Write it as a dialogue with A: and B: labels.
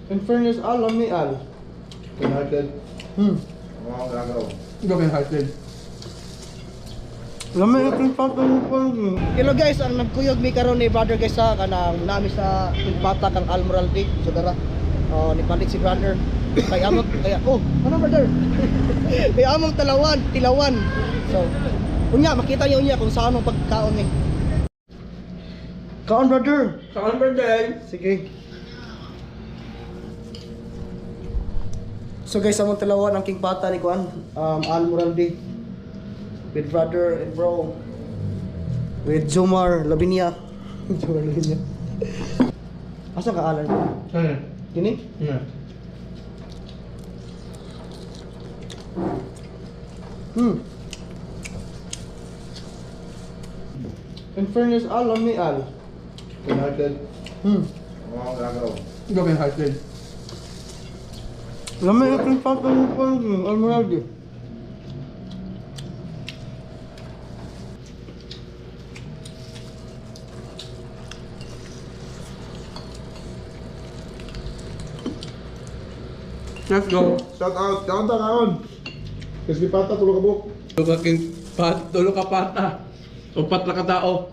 A: In fairness, alam ni Al.
B: Pinarted. Mga gagaw.
C: Gawin hearted.
A: Lamay aking patong. Hello guys, ang nagkuyog mi karon ni brother guys sa kanang nami sa Pata kang Almoral Day. So dara. Ni palit si brother. Kay amot kaya ano brother? Kay among tilawan. So unya makita niyo unya kung saan ang pagkaon ni. Kaon brother.
C: Saan birthday?
A: Sige. So guys, among tilawan ang King Pata ni kuan Almoral Day. With brother and bro. With Jomar Labinia. Jomar Labinia. Asa ka alan?
C: Saan?
A: Kini?
C: Yeah.
A: In fairness, alam ni Al.
B: Pinarted. Mga gagaw.
C: Gawin hearted.
A: Lamay aking patong Almoral Day.
C: Let's go.
B: Shout out. Kaon ta kaon. Kasi pata tulog ka buk.
C: Tulo ka pata. Upat na ka tao.